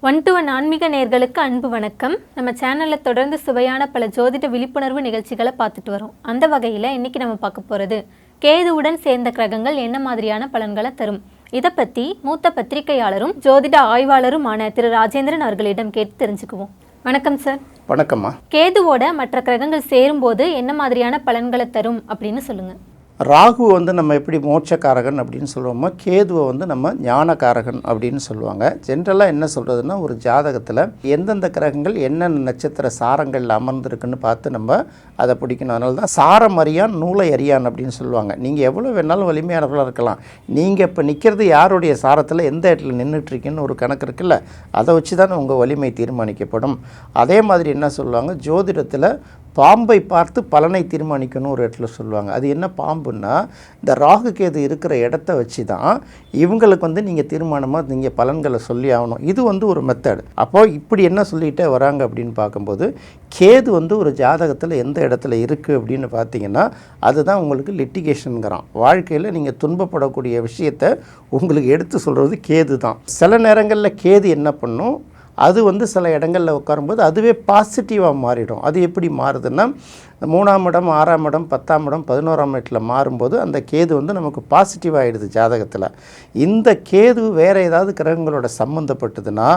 1 to 1 ஆன்மீக நேயர்களுக்கு அன்பு வணக்கம். நம்ம சேனலில் தொடர்ந்து சுவையான பல ஜோதிட விழிப்புணர்வு நிகழ்ச்சிகளை பார்த்துட்டு வரோம். அந்த வகையில் இன்றைக்கி நம்ம பார்க்க போகிறது கேதுவுடன் சேர்ந்த கிரகங்கள் என்ன மாதிரியான பலன்களை தரும். இதை பற்றி மூத்த பத்திரிகையாளரும் ஜோதிட ஆய்வாளருமான திரு ராஜேந்திரன் அவர்களிடம் கேட்டு தெரிஞ்சுக்குவோம். வணக்கம் சார். வணக்கம்மா. கேதுவோட மற்ற கிரகங்கள் சேரும்போது என்ன மாதிரியான பலன்களை தரும் அப்படின்னு சொல்லுங்கள். ராகு நம்ம எப்படி மோட்சக்காரகன் அப்படின்னு சொல்லுவோமோ, கேதுவை நம்ம ஞானக்காரகன் அப்படின்னு சொல்லுவாங்க. ஜென்ரலாக என்ன சொல்கிறதுனா, ஒரு ஜாதகத்தில் எந்தெந்த கிரகங்கள் என்னென்ன நட்சத்திர சாரங்களில் அமர்ந்திருக்குன்னு பார்த்து நம்ம அதை பிடிக்கணும். அதனால தான் சாரம் அறியான் நூலை அறியான் அப்படின்னு சொல்லுவாங்க. நீங்கள் எவ்வளோ வேணாலும் வலிமையானவர்களாக இருக்கலாம், நீங்கள் இப்போ நிற்கிறது யாருடைய சாரத்தில் எந்த இடத்துல நின்றுட்டுருக்குன்னு ஒரு கணக்கு இருக்குல்ல, அதை வச்சு தான் உங்கள் வலிமை தீர்மானிக்கப்படும். அதே மாதிரி என்ன சொல்லுவாங்க, ஜோதிடத்தில் பாம்பை பார்த்து பலனை தீர்மானிக்கணும் ஒரு இடத்துல சொல்லுவாங்க. அது என்ன பாம்புன்னா, இந்த ராகு கேது இருக்கிற இடத்த வச்சு தான் இவங்களுக்கு நீங்கள் தீர்மானமாக நீங்கள் பலன்களை சொல்லி ஆகணும். இது ஒரு மெத்தட். அப்போது இப்படி என்ன சொல்லிகிட்டே வராங்க அப்படின்னு பார்க்கும்போது, கேது ஒரு ஜாதகத்தில் எந்த இடத்துல இருக்குது அப்படின்னு பார்த்தீங்கன்னா, அதுதான் உங்களுக்கு லிட்டிகேஷனுங்கிறான். வாழ்க்கையில் நீங்கள் துன்பப்படக்கூடிய விஷயத்தை உங்களுக்கு எடுத்து சொல்கிறது கேது தான். சில நேரங்களில் கேது என்ன பண்ணும், அது சில இடங்களில் உட்காரும்போது அதுவே பாசிட்டிவாக மாறிடும். அது எப்படி மாறுதுன்னா, 3ஆம் இடம் 6ஆம் இடம் 10ஆம் இடம் 11ஆம் இடத்துல மாறும்போது அந்த கேது நமக்கு பாசிட்டிவ் ஆகிடுது ஜாதகத்தில். இந்த கேது வேறு ஏதாவது கிரகங்களோட சம்மந்தப்பட்டதுன்னா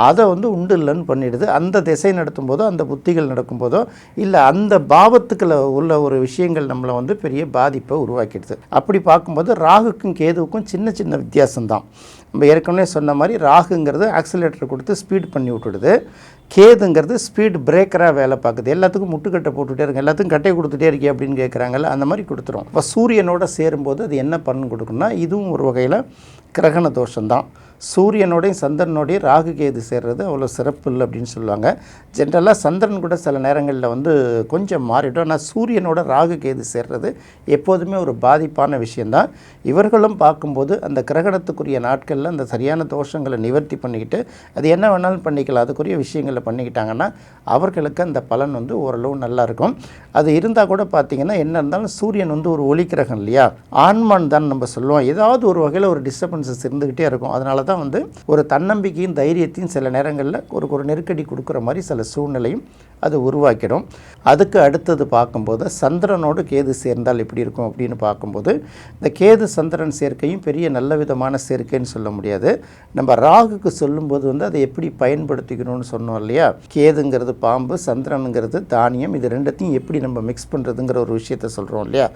அதை உண்டு இல்லைன்னு பண்ணிடுது. அந்த திசை நடத்தும் போதோ, அந்த புத்திகள் நடக்கும்போதோ, இல்லை அந்த பாவத்துக்குள்ள உள்ள ஒரு விஷயங்கள் நம்மளை பெரிய பாதிப்பை உருவாக்கிடுது. அப்படி பார்க்கும்போது ராகுக்கும் கேதுவுக்கும் சின்ன சின்ன வித்தியாசம்தான். நம்ம ஏற்கனவே சொன்ன மாதிரி ராகுங்கிறது ஆக்சிலேட்டர் கொடுத்து ஸ்பீட் பண்ணி விட்டுடுது, கேதுங்கிறது ஸ்பீட் பிரேக்கராக வேலை பார்க்குது. எல்லாத்துக்கும் முட்டுக்கட்டை போட்டுகிட்டே இருக்கு, எல்லாத்துக்கும் கட்டை கொடுத்துட்டே இருக்கே அப்படின்னு கேட்குறாங்கல்ல, அந்த மாதிரி கொடுத்துரும். இப்போ சூரியனோட சேரும்போது அது என்ன பலன் கொடுக்குன்னா, இதுவும் ஒரு வகையில் கிரகண தோஷம்தான். சூரியனோடையும் சந்திரனோடையும் ராகு கேது சேர்றது அவ்வளோ சிறப்பு இல்லை அப்படின்னு சொல்லுவாங்க. ஜென்ரலாக சந்திரன் கூட சில நேரங்களில் கொஞ்சம் மாறிடும். ஆனால் சூரியனோட ராகு கேது சேர்றது எப்போதுமே ஒரு பாதிப்பான விஷயந்தான். இவர்களும் பார்க்கும்போது அந்த கிரகணத்துக்குரிய நாட்களில் அந்த சரியான தோஷங்களை நிவர்த்தி பண்ணிக்கிட்டு அது என்ன வேணாலும் பண்ணிக்கலாம், அதுக்குரிய விஷயங்களை பண்ணிக்கிட்டாங்கன்னா அவர்களுக்கு அந்த பலன் ஓரளவு நல்லாயிருக்கும். அது இருந்தால் கூட பார்த்திங்கன்னா, என்ன இருந்தாலும் சூரியன் ஒரு ஒளி கிரகம் இல்லையா, ஆன்மான் தான் நம்ம சொல்லுவோம். ஏதாவது ஒரு வகையில் ஒரு டிஸ்டர்பன்ஸஸ் இருந்துக்கிட்டே இருக்கும். அதனால தான் ஒரு தன்னம்பிக்கையும் தைரியத்தையும் சில நேரங்களில் ஒரு நெருக்கடி கொடுக்குற மாதிரி சில சூழ்நிலையும் அது உருவாக்கிடும். அதுக்கு அடுத்தது பார்க்கும்போது சந்திரனோடு கேது சேர்ந்தால் எப்படி இருக்கும் அப்படின்னு பார்க்கும்போது, இந்த கேது சந்திரன் சேர்க்கையும் பெரிய நல்ல விதமான சேர்க்கைன்னு சொல்ல முடியாது. நம்ம ராகுக்கு சொல்லும்போது அதை எப்படி பயன்படுத்திக்கணும்னு சொன்னோம் இல்லையா, கேதுங்கிறது பாம்பு, சந்திரனுங்கிறது தானியம், இது ரெண்டத்தையும் எப்படி நம்ம மிக்ஸ் பண்ணுறதுங்கிற ஒரு விஷயத்த சொல்கிறோம் இல்லையா.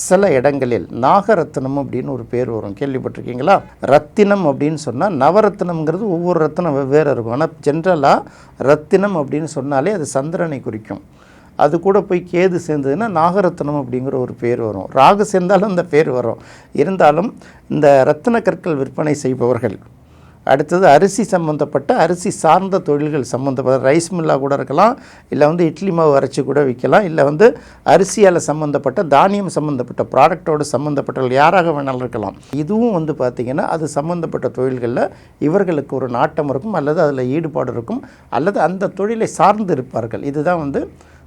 சில இடங்களில் நாகரத்தினம் அப்படின்னு ஒரு பேர் வரும், கேள்விப்பட்டிருக்கீங்களா? ரத்தினம் அப்படின்னு சொன்னால், நவரத்தினம்ங்கிறது ஒவ்வொரு ரத்தினம் வெவ்வேறு இருக்கும். ஆனால் ஜென்ரலாக ரத்தினம் அப்படின்னு சொன்னாலே அது சந்திரனை குறிக்கும். அது கூட போய் கேது சேர்ந்ததுன்னா நாகரத்னம் அப்படிங்கிற ஒரு பேர் வரும். ராகு சேர்ந்தாலும் அந்த பேர் வரும். இருந்தாலும் இந்த ரத்தின கற்கள் விற்பனை செய்பவர்கள், அடுத்தது அரிசி சம்மந்தப்பட்ட அரிசி சார்ந்த தொழில்கள் சம்மந்தப்பட்ட ரைஸ் மில்லாக கூட இருக்கலாம், இல்லை இட்லி மாவு அரைச்சி கூட விற்கலாம், இல்லை அரிசியால் சம்மந்தப்பட்ட தானியம் சம்மந்தப்பட்ட ப்ராடக்டோடு சம்மந்தப்பட்டவர்கள் யாராக வேணாலும் இருக்கலாம். இதுவும் பார்த்திங்கன்னா அது சம்மந்தப்பட்ட தொழில்களில் இவர்களுக்கு ஒரு நாட்டம் இருக்கும், அல்லது அதில் ஈடுபாடு இருக்கும், அல்லது அந்த தொழிலை சார்ந்து இருப்பார்கள். இதுதான்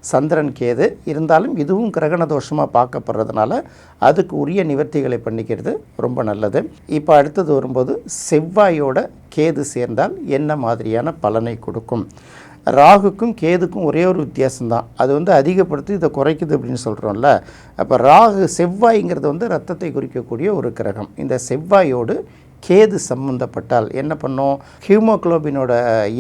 சந்திரன் கேது. இருந்தாலும் இதுவும் கிரகண தோஷமாக பார்க்கப்படுறதுனால அதுக்கு உரிய நிவர்த்திகளை பண்ணிக்கிறது ரொம்ப நல்லது. இப்போ அடுத்தது வரும்போது, செவ்வாயோட கேது சேர்ந்தால் என்ன மாதிரியான பலனை கொடுக்கும். ராகுக்கும் கேதுக்கும் ஒரே ஒரு வித்தியாசம்தான், அது அதிகப்படுத்தி இதை குறைக்குது அப்படின்னு சொல்கிறோம்ல. அப்போ செவ்வாய்ங்கிறது ரத்தத்தை குறிக்கக்கூடிய ஒரு கிரகம். இந்த செவ்வாயோடு கேது சம்மந்தப்பட்டால் என்ன பண்ணும், ஹீமோக்ளோபினோட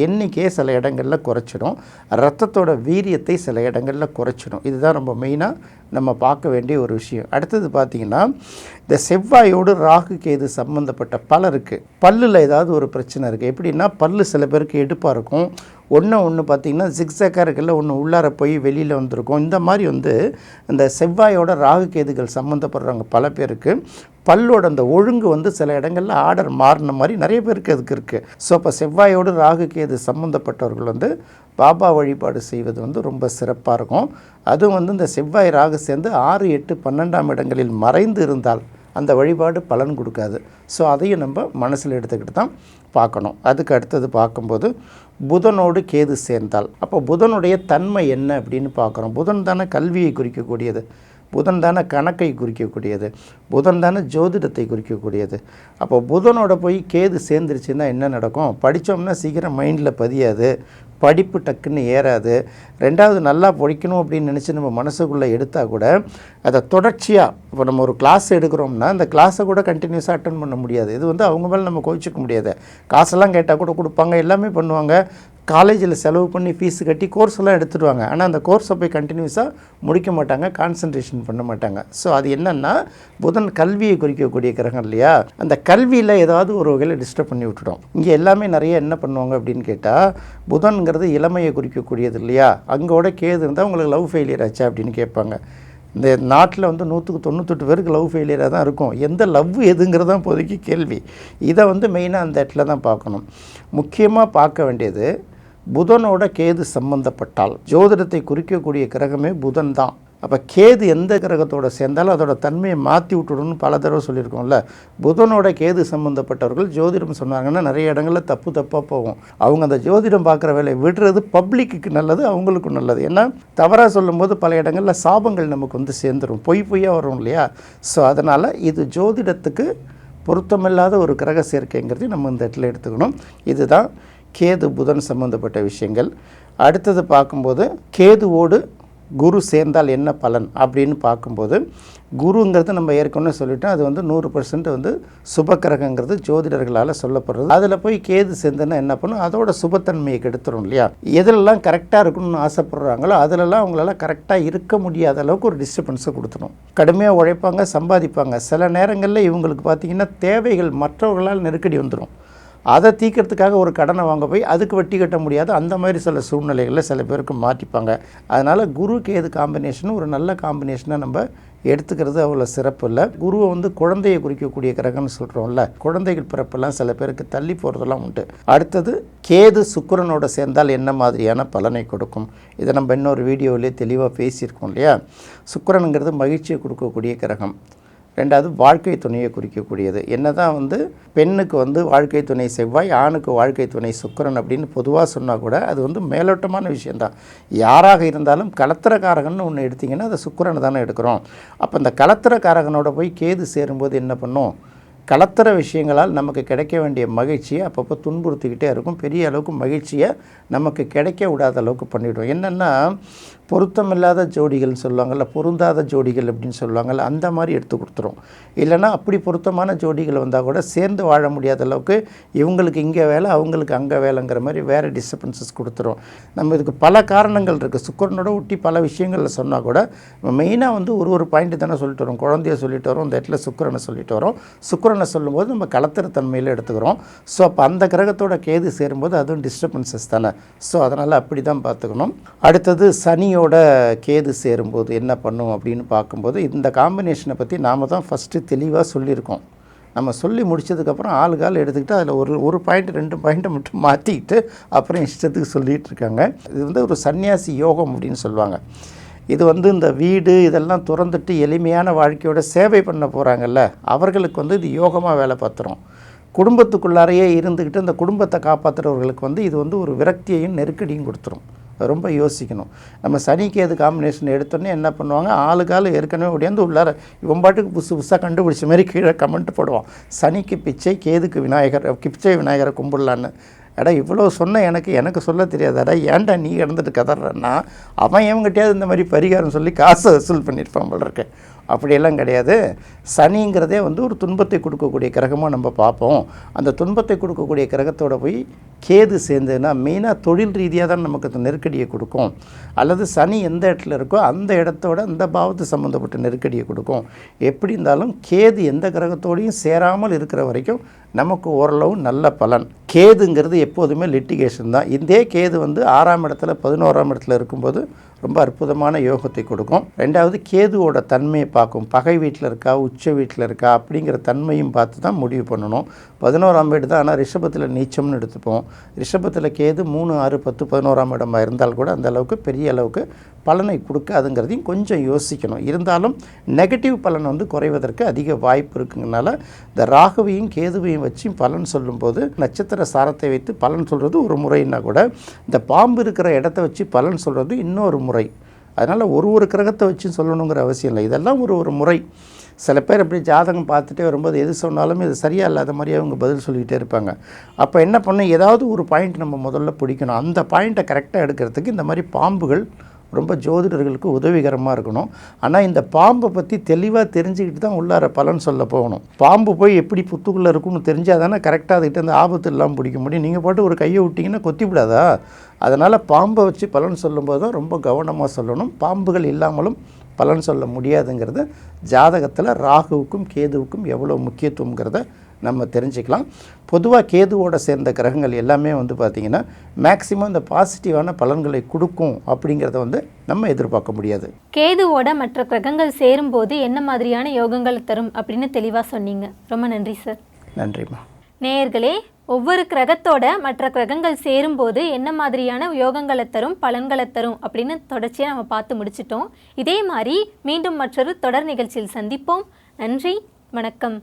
எண்ணிக்கையை சில இடங்களில் குறைச்சிடும், ரத்தத்தோட வீரியத்தை சில இடங்களில் குறைச்சிடும். இதுதான் ரொம்ப மெயினாக நம்ம பார்க்க வேண்டிய ஒரு விஷயம். அடுத்தது பார்த்திங்கன்னா, இந்த செவ்வாயோடு ராகு கேது சம்மந்தப்பட்ட பலருக்கு பல்லில் ஏதாவது ஒரு பிரச்சனை இருக்குது. எப்படின்னா, பல்லு சில பேருக்கு எடுப்பாக இருக்கும், ஒன்று பார்த்திங்கன்னா ஜிக்ஸாக்காக இருக்குல்ல, ஒன்று உள்ளார போய் வெளியில் வந்திருக்கும். இந்த மாதிரி இந்த செவ்வாயோட ராகு கேதுகள் சம்மந்தப்படுறவங்க பல பேருக்கு பல்லோட அந்த ஒழுங்கு சில இடங்களில் ஆர்டர் மாறின மாதிரி நிறைய பேருக்கு அதுக்கு இருக்குது. ஸோ இப்போ செவ்வாயோடு ராகு கேது சம்மந்தப்பட்டவர்கள் பாபா வழிபாடு செய்வது ரொம்ப சிறப்பாக இருக்கும். அதுவும் இந்த செவ்வாய் ராகு சேர்ந்து 6, 8, 12ஆம் இடங்களில் மறைந்து இருந்தால் அந்த வழிபாடு பலன் கொடுக்காது. ஸோ அதையும் நம்ம மனசில் எடுத்துக்கிட்டு தான் பார்க்கணும். அதுக்கு அடுத்தது பார்க்கும்போது புதனோடு கேது சேர்ந்தால், அப்போ புதனுடைய தன்மை என்ன அப்படின்னு பார்க்குறோம். புதன் தானே கல்வியை குறிக்கக்கூடியது. புதன் தானே கணக்கை குறிக்கக்கூடியது, புதன் தானே ஜோதிடத்தை குறிக்கக்கூடியது. அப்போ புதனோட போய் கேது சேர்ந்துருச்சுன்னா என்ன நடக்கும்? படித்தோம்னா சீக்கிரம் மைண்டில் பதியாது, படிப்பு டக்குன்னு ஏறாது. ரெண்டாவது நல்லா படிக்கணும் அப்படின்னு நினச்சி நம்ம மனசுக்குள்ளே எடுத்தால் கூட அதை தொடர்ச்சியாக இப்போ நம்ம ஒரு கிளாஸ் எடுக்கிறோம்னா அந்த கிளாஸை கூட கண்டினியூஸாக அட்டன் பண்ண முடியாது. இது வந்து அவங்க மேலே நம்ம கோச்சிக்க முடியாது. காசெல்லாம் கேட்டால் கூட கொடுப்பாங்க, எல்லாமே பண்ணுவாங்க, காலேஜில் செலவு பண்ணி ஃபீஸ் கட்டி கோர்ஸ் எல்லாம் எடுத்துடுவாங்க. ஆனால் அந்த கோர்ஸை போய் கண்டினியூஸாக முடிக்க மாட்டாங்க, கான்சன்ட்ரேஷன் பண்ண மாட்டாங்க. ஸோ அது என்னென்னா புதன் கல்வியை குறிக்கக்கூடிய கிரகம் இல்லையா, அந்த கல்வியில் ஏதாவது ஒரு வகையில் டிஸ்டர்ப் பண்ணி விட்டுடும். இங்கே எல்லாமே நிறைய என்ன பண்ணுவாங்க அப்படின்னு கேட்டால், புதன்கிறது இளமையை குறிக்கக்கூடியது இல்லையா, அங்கோட கேது இருந்தால் உங்களுக்கு லவ் ஃபெயிலியர் ஆச்சா அப்படின்னு கேட்பாங்க. இந்த நாட்டில் வந்து 198 பேருக்கு லவ் ஃபெயிலியராக தான் இருக்கும். எந்த லவ் எதுங்கிறதான் இப்போதைக்கு கேள்வி. இதை வந்து மெயினாக அந்த இடத்துல தான் பார்க்கணும். முக்கியமாக பார்க்க வேண்டியது புதனோட கேது சம்பந்தப்பட்டால் ஜோதிடத்தை குறிக்கக்கூடிய கிரகமே புதன் தான். அப்போ கேது எந்த கிரகத்தோடு சேர்ந்தாலும் அதோட தன்மையை மாற்றி விட்டுடுன்னு பல தடவை சொல்லியிருக்கோம்ல. புதனோட கேது சம்மந்தப்பட்டவர்கள் ஜோதிடம் சொன்னாங்கன்னா நிறைய இடங்களில் தப்பாக போகும். அவங்க அந்த ஜோதிடம் பார்க்குற வேலையை விடுறது பப்ளிக்கு நல்லது, அவங்களுக்கும் நல்லது. ஏன்னா தவறாக சொல்லும்போது பல இடங்களில் சாபங்கள் நமக்கு வந்து சேர்ந்துடும், பொய்யாக வரும் இல்லையா. ஸோ அதனால் இது ஜோதிடத்துக்கு பொருத்தமில்லாத ஒரு கிரக சேர்க்கைங்கிறது நம்ம இந்த இடத்துல எடுத்துக்கணும். இதுதான் கேது புதன் சம்மந்தப்பட்ட விஷயங்கள். அடுத்தது பார்க்கும்போது கேதுவோடு குரு சேர்ந்தால் என்ன பலன் அப்படின்னு பார்க்கும்போது, குருங்கிறது நம்ம ஏற்கனவே சொல்லிட்டோம், அது வந்து 100% வந்து சுபக்கிரகங்கிறது ஜோதிடர்களால் சொல்லப்படுறது. அதில் போய் கேது சேர்ந்தனா என்ன பண்ணும், அதோட சுபத்தன்மையை கெடுத்துரும் இல்லையா. எதிலெல்லாம் கரெக்டாக இருக்கணும்னு ஆசைப்படுறாங்களோ அதிலெல்லாம் அவங்களால கரெக்டாக இருக்க முடியாத அளவுக்கு ஒரு டிஸ்டர்பன்ஸை கொடுத்துரும். கடுமையாக உழைப்பாங்க, சம்பாதிப்பாங்க. சில நேரங்களில் இவங்களுக்கு பார்த்திங்கன்னா தேவைகள் மற்றவர்களால் நெருக்கடி வந்துடும். அதை தீர்க்கறதுக்காக ஒரு கடனை வாங்க போய் அதுக்கு வட்டி கட்ட முடியாது. அந்த மாதிரி சில சூழ்நிலைகளில் சில பேருக்கு மாட்டிப்பாங்க. அதனால் குரு கேது காம்பினேஷன் ஒரு நல்ல காம்பினேஷனாக நம்ம எடுத்துக்கிறது அவ்வளோ சிறப்பு இல்லை. குருவை வந்து குழந்தையை குறிக்கக்கூடிய கிரகம்னு சொல்கிறோம்ல, குழந்தைகள் பிறப்பெல்லாம் சில பேருக்கு தள்ளி போகிறதெல்லாம் உண்டு. அடுத்தது கேது சுக்கிரனோட சேர்ந்தால் என்ன மாதிரியான பலனை கொடுக்கும், இதை நம்ம இன்னொரு வீடியோவிலே தெளிவாக பேசியிருக்கோம் இல்லையா. சுக்கிரனுங்கிறது மகிழ்ச்சியை கொடுக்கக்கூடிய கிரகம். ரெண்டாவது வாழ்க்கை துணையை குறிக்கக்கூடியது. என்ன தான் வந்து பெண்ணுக்கு வந்து வாழ்க்கை துணை செவ்வாய், ஆணுக்கு வாழ்க்கை துணை சுக்கிரன் அப்படின்னு பொதுவாக சொன்னால் கூட அது வந்து மேலோட்டமான விஷயந்தான். யாராக இருந்தாலும் கலத்திரக்காரகன்னு ஒன்று எடுத்திங்கன்னா அது சுக்கிரனை தானே எடுக்கிறோம். அப்போ இந்த கலத்திரக்காரகனோட போய் கேது சேரும்போது என்ன பண்ணும், கலத்திர விஷயங்களால் நமக்கு கிடைக்க வேண்டிய மகிழ்ச்சியை அப்பப்போ துன்புறுத்திக்கிட்டே இருக்கும். பெரிய அளவுக்கு மகிழ்ச்சியை நமக்கு கிடைக்க விடாத அளவுக்கு பண்ணிவிடும். என்னென்னா பொருத்தமில்லாத ஜோடிகள்னு சொல்லுவாங்கள்ல, பொருந்தாத ஜோடிகள் அப்படின்னு சொல்லுவாங்கள்ல, அந்த மாதிரி எடுத்து கொடுத்துரும். இல்லைனா அப்படி பொருத்தமான ஜோடிகள் வந்தால் கூட சேர்ந்து வாழ முடியாத அளவுக்கு இவங்களுக்கு இங்கே வேலை அவங்களுக்கு அங்கே வேலைங்கிற மாதிரி வேறு டிஸ்டர்பன்சஸ் கொடுத்துரும். நம்ம இதுக்கு பல காரணங்கள் இருக்குது. சுக்கிரனோட ஒட்டி பல விஷயங்களில் சொன்னால் கூட மெயினாக வந்து ஒரு பாயிண்ட் தானே சொல்லிட்டு வரோம். குழந்தைய சொல்லிட்டு வரோம், இந்த இடத்துல சுக்கிரனை சொல்லிட்டு வரோம். சுக்கிரனை சொல்லும்போது நம்ம கலத்திரத்தன்மையில் எடுத்துக்கிறோம். ஸோ அப்போ அந்த கிரகத்தோட கேது சேரும்போது அதுவும் டிஸ்டர்பன்சஸ் தானே. ஸோ அதனால் அப்படி தான் பார்த்துக்கணும். அடுத்தது சனியோட கேது சேரும்போது என்ன பண்ணும் அப்படின்னு பார்க்கும்போது, இந்த காம்பினேஷனை பற்றி நாம் தான் ஃபஸ்ட்டு தெளிவாக சொல்லியிருக்கோம். நம்ம சொல்லி முடித்ததுக்கப்புறம் ஆளுகால் எடுத்துக்கிட்டு அதில் ஒரு பாயிண்ட் 2 பாயிண்ட்டை மட்டும் மாற்றிக்கிட்டு அப்புறம் இஷ்டத்துக்கு சொல்லிகிட்டு இருக்காங்க. இது வந்து ஒரு சன்னியாசி யோகம் அப்படின்னு சொல்லுவாங்க. இது வந்து இந்த வீடு இதெல்லாம் துறந்துட்டு எளிமையான வாழ்க்கையோட சேவை பண்ண போகிறாங்கல்ல, அவர்களுக்கு வந்து இது யோகமாக வேலை பார்த்துரும். குடும்பத்துக்குள்ளாரையே இருந்துக்கிட்டு அந்த குடும்பத்தை காப்பாற்றுறவர்களுக்கு வந்து இது வந்து ஒரு விரக்தியையும் நெருக்கடியும் கொடுத்துரும். ரொம்ப யோசிக்கணும். நம்ம சனிக்கு எது காம்பினேஷன் எடுத்தோன்னே என்ன பண்ணுவாங்க, ஆளுக்கால் ஏற்கனவே ஒடியாந்து உள்ளார இவன் பாட்டுக்கு புதுசாக கண்டுபிடிச்ச மாதிரி கீழே கமெண்ட் போடுவான், சனிக்கு பிச்சை கேதுக்கு விநாயகர், பிச்சை விநாயகரை கும்பிடலான்னு. எடா இவ்வளோ சொன்ன எனக்கு சொல்ல தெரியாதாடா, ஏன்டா நீ இறந்துட்டு கதறன்னா, அவன் எவங்கிட்டையாவது இந்த மாதிரி பரிகாரம் சொல்லி காசை வசூல் பண்ணியிருப்பான் போல இருக்கு. அப்படியெல்லாம் கிடையாது. சனிங்கிறதே வந்து ஒரு துன்பத்தை கொடுக்கக்கூடிய கிரகமாக நம்ம பார்ப்போம். அந்த துன்பத்தை கொடுக்கக்கூடிய கிரகத்தோட போய் கேது சேர்ந்ததுன்னா மெயினாக தொழில் ரீதியாக தான் நமக்கு அந்த நெருக்கடியை கொடுக்கும். அல்லது சனி எந்த இடத்துல இருக்கோ அந்த இடத்தோட அந்த பாவத்து சம்மந்தப்பட்ட நெருக்கடியை கொடுக்கும். எப்படி இருந்தாலும் கேது எந்த கிரகத்தோடையும் சேராமல் இருக்கிற வரைக்கும் நமக்கு ஓரளவு நல்ல பலன். கேதுங்கிறது எப்போதுமே லிட்டிகேஷன் தான். இதே கேது வந்து 6ஆம் இடத்துல 11ஆம் இடத்துல இருக்கும்போது ரொம்ப அற்புதமான யோகத்தை கொடுக்கும். ரெண்டாவது கேதுவோட தன்மையை பார்க்கும். பகை வீட்டில் இருக்கா, உச்ச வீட்டில் இருக்கா அப்படிங்கிற தன்மையும் பார்த்து தான் முடிவு பண்ணணும். 11ஆம் வீடு தான், ஆனால் ரிஷபத்தில் நீச்சம்னு எடுத்துப்போம். ரிஷபத்தில் கேது 3, 6, 10, 11ஆம் இடமாக இருந்தால் கூட அந்த அளவுக்கு பெரிய அளவுக்கு பலனை கொடுக்காதுங்கிறதையும் கொஞ்சம் யோசிக்கணும். இருந்தாலும் நெகட்டிவ் பலன் வந்து குறைவதற்கு அதிக வாய்ப்பு இருக்குங்கனால இந்த ராகுவையும் கேதுவையும் வச்சு பலன் சொல்லும்போது நட்சத்திர சாரத்தை வைத்து பலன் சொல்கிறது ஒரு முறைன்னா கூட இந்த பாம்பு இருக்கிற இடத்த வச்சு பலன் சொல்கிறது இன்னொரு முறை. அதனால் ஒரு கிரகத்தை வச்சு சொல்லணுங்கிற அவசியம் இல்லை. இதெல்லாம் ஒரு முறை. சில பேர் அப்படி ஜாதகம் பார்த்துட்டே வரும்போது எது சொன்னாலுமே இது சரியாக இல்லாத மாதிரியே அவங்க பதில் சொல்லிக்கிட்டே இருப்பாங்க. அப்போ என்ன பண்ணணும், ஏதாவது ஒரு பாயிண்ட் நம்ம முதல்ல பிடிக்கணும். அந்த பாயிண்ட்டை கரெக்டாக எடுக்கிறதுக்கு இந்த மாதிரி பாம்புகள் ரொம்ப ஜோதிடர்களுக்கு உதவிகரமாக இருக்கணும். ஆனால் இந்த பாம்பை பற்றி தெளிவாக தெரிஞ்சுக்கிட்டு தான் உள்ளார பலன் சொல்ல போகணும். பாம்பு போய் எப்படி புத்துக்குள்ளே இருக்குன்னு தெரிஞ்சால் தானே கரெக்டாக அதுக்கிட்ட அந்த ஆபத்து இல்லாமல் பிடிக்க முடியும். நீங்கள் பாட்டு ஒரு கையை விட்டிங்கன்னா கொத்தி விடாதா? அதனால் பாம்பை வச்சு பலன் சொல்லும்போது தான் ரொம்ப கவனமாக சொல்லணும். பாம்புகள் இல்லாமலும் பலன் சொல்ல முடியாதுங்கிறது ஜாதகத்தில் ராகுவுக்கும் கேதுவுக்கும் எவ்வளோ முக்கியத்துவங்கிறத நம்ம தெரிஞ்சுக்கலாம். பொதுவாக கேதுவோட சேர்ந்த கிரகங்கள் எல்லாமே வந்து பார்த்திங்கன்னா மேக்சிமம் இந்த பாசிட்டிவான பலன்களை கொடுக்கும் அப்படிங்கிறத நம்ம எதிர்பார்க்க முடியாது. கேதுவோட மற்ற கிரகங்கள் சேரும்போது என்ன மாதிரியான யோகங்களை தரும் அப்படின்னு தெளிவாக சொன்னீங்க. ரொம்ப நன்றி சார். நன்றிம்மா. நேயர்களே, ஒவ்வொரு கிரகத்தோட மற்ற கிரகங்கள் சேரும்போது என்ன மாதிரியான யோகங்களை தரும், பலன்களை தரும் அப்படின்னு தொடர்ச்சியாக நம்ம பார்த்து முடிச்சிட்டோம். இதே மாதிரி மீண்டும் மற்றொரு தொடர் நிகழ்ச்சியில் சந்திப்போம். நன்றி, வணக்கம்.